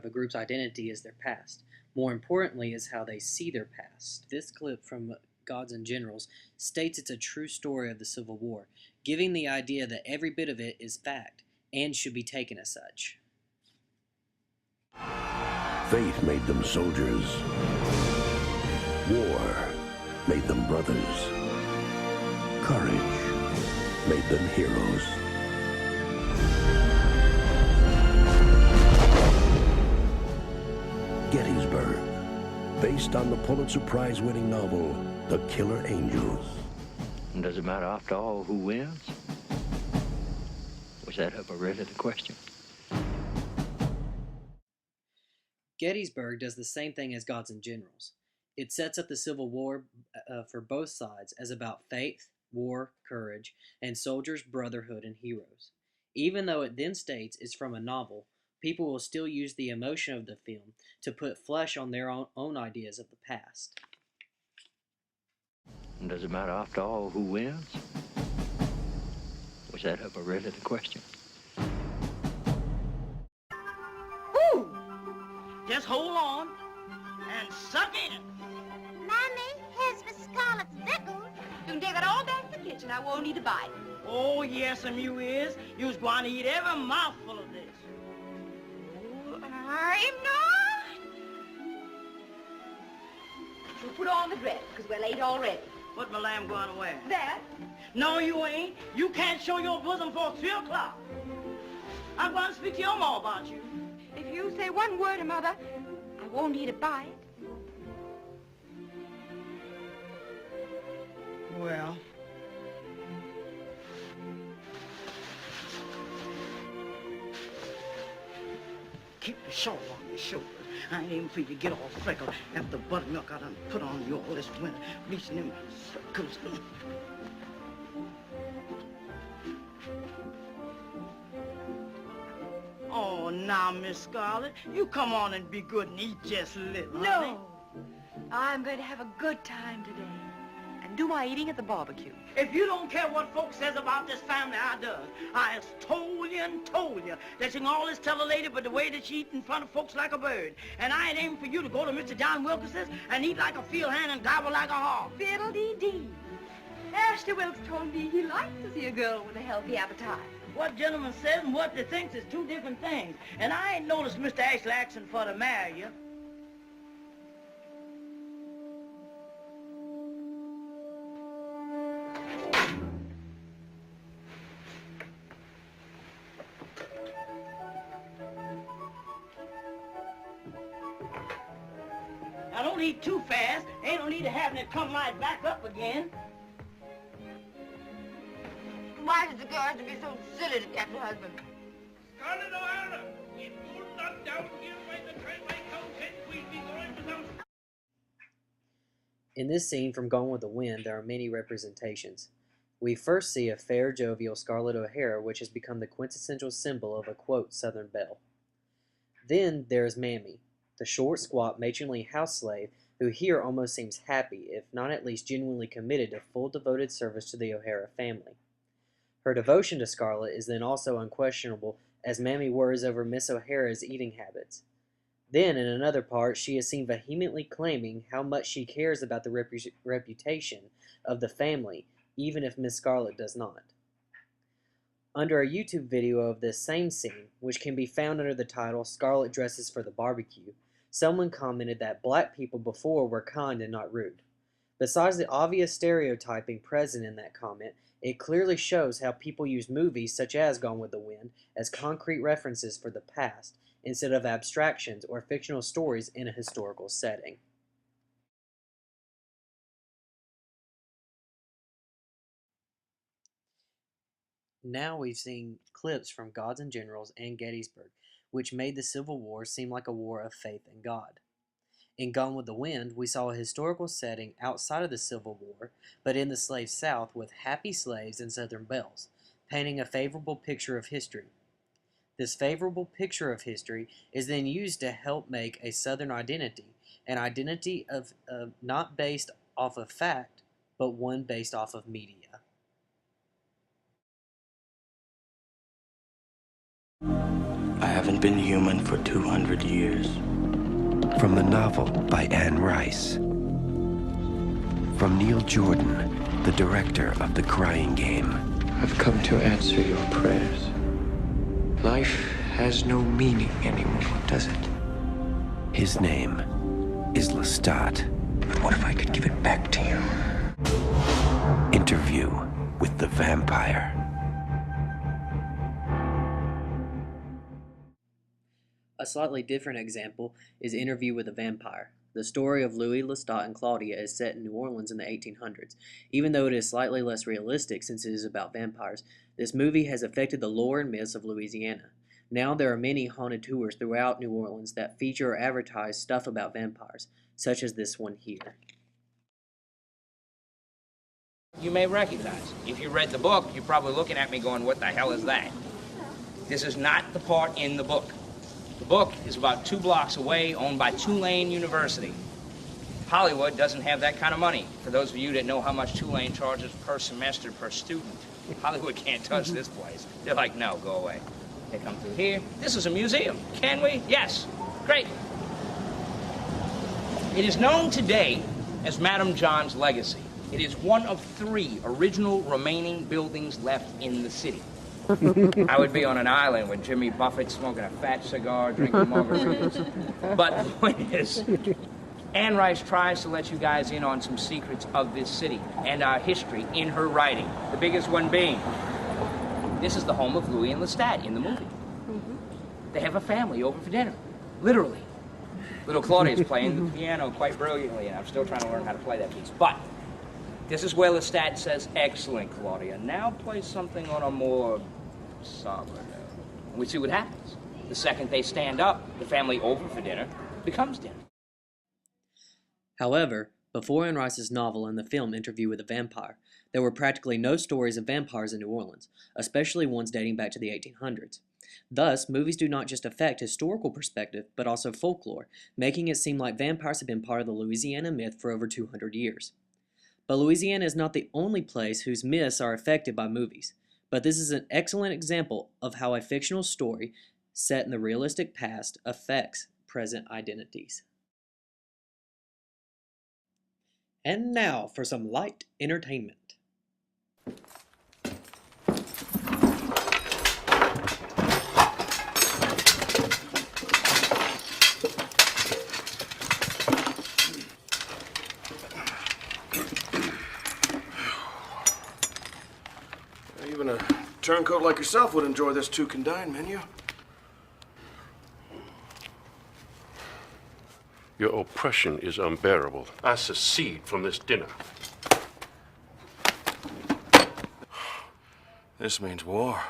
a group's identity is their past. More importantly is how they see their past. This clip from Gods and Generals states it's a true story of the Civil War, giving the idea that every bit of it is fact and should be taken as such. Faith made them soldiers. War made them brothers. Courage made them heroes. Gettysburg, based on the Pulitzer Prize-winning novel, The Killer Angels. Does it matter after all who wins? Was that ever really the question? Gettysburg does the same thing as Gods and Generals. It sets up the Civil War for both sides as about faith, war, courage, and soldiers' brotherhood and heroes. Even though it then states it's from a novel, people will still use the emotion of the film to put flesh on their own ideas of the past. Does it matter after all who wins? Was that ever really the question? Ooh! Just hold on and suck in. Mommy, here's Miss Scarlett's pickles. You can take it all back to the kitchen. I won't need to buy it. Oh, yes, you is. You's going to eat every mouthful of this. I'm not. So put on the dress, because we're late already. What my lamb going to wear? That? No, you ain't. You can't show your bosom for 3 o'clock. I'm going to speak to your ma about you. If you say one word to Mother, I won't need to buy it. Well... keep the shawl on your shoulders. I ain't even for you to get all freckled after the buttermilk I done put on you all this winter, bleaching them circles. Oh, now, Miss Scarlett, you come on and be good and eat just a little, No. honey. I'm going to have a good time today. And do my eating at the barbecue. If you don't care what folks says about this family, I does. I has told you that you can always tell a lady but the way that she eat in front of folks like a bird. And I ain't aiming for you to go to Mr. John Wilkins's and eat like a field hand and gobble like a hog. Fiddle-dee-dee. Ashley Wilkes told me he likes to see a girl with a healthy appetite. What gentleman says and what they thinks is 2 different things. And I ain't noticed Mr. Ashley asking for to marry you. Now, don't eat too fast. Ain't no need of having it come right back up again. Why does the girl have to be so silly to catch her husband? Scarlett O'Hara, if you're not down here when the trainway comes in, we'll be going to some... In this scene from Gone with the Wind, there are many representations. We first see a fair, jovial Scarlett O'Hara, which has become the quintessential symbol of a, quote, Southern belle. Then there is Mammy, the short, squat, matronly house slave who here almost seems happy, if not at least genuinely committed to full devoted service to the O'Hara family. Her devotion to Scarlett is then also unquestionable as Mammy worries over Miss O'Hara's eating habits. Then, in another part, she is seen vehemently claiming how much she cares about the reputation of the family, even if Miss Scarlett does not. Under a YouTube video of this same scene, which can be found under the title Scarlett Dresses for the Barbecue, someone commented that black people before were kind and not rude. Besides the obvious stereotyping present in that comment, it clearly shows how people use movies such as Gone with the Wind as concrete references for the past, instead of abstractions or fictional stories in a historical setting. Now we've seen clips from Gods and Generals and Gettysburg, which made the Civil War seem like a war of faith in God. In Gone with the Wind, we saw a historical setting outside of the Civil War, but in the slave South with happy slaves and Southern belles, painting a favorable picture of history. This favorable picture of history is then used to help make a Southern identity, an identity of not based off of fact, but one based off of media. I haven't been human for 200 years. From the novel by Anne Rice. From Neil Jordan, the director of The Crying Game. I've come to answer your prayers. Life has no meaning anymore, does it? His name is Lestat. But what if I could give it back to you? Interview with the Vampire. A slightly different example is Interview with a Vampire. The story of Louis, Lestat, and Claudia is set in New Orleans in the 1800s. Even though it is slightly less realistic since it is about vampires, this movie has affected the lore and myths of Louisiana. Now there are many haunted tours throughout New Orleans that feature or advertise stuff about vampires, such as this one here. You may recognize. If you read the book, you're probably looking at me going, what the hell is that? This is not the part in the book. The book is about 2 blocks away, owned by Tulane University. Hollywood doesn't have that kind of money. For those of you that know how much Tulane charges per semester per student, Hollywood can't touch this place. They're like, no, go away. They come through here. This is a museum. Can we? Yes. Great. It is known today as Madame John's legacy. It is one of 3 original remaining buildings left in the city. I would be on an island with Jimmy Buffett smoking a fat cigar, drinking margaritas. But the point is, Anne Rice tries to let you guys in on some secrets of this city and our history in her writing. The biggest one being, this is the home of Louis and Lestat in the movie. They have a family over for dinner, literally. Little Claudia's playing the piano quite brilliantly, and I'm still trying to learn how to play that piece. But this is where Lestat says, excellent, Claudia. Now play something on a more somber note. And we see what happens. The second they stand up, the family over for dinner becomes dinner. However, before Anne Rice's novel and the film Interview with a Vampire, there were practically no stories of vampires in New Orleans, especially ones dating back to the 1800s. Thus, movies do not just affect historical perspective, but also folklore, making it seem like vampires have been part of the Louisiana myth for over 200 years. But Louisiana is not the only place whose myths are affected by movies, but this is an excellent example of how a fictional story set in the realistic past affects present identities. And now for some light entertainment. Even a turncoat like yourself would enjoy this 2 can dine menu. Your oppression is unbearable. I secede from this dinner. This means war.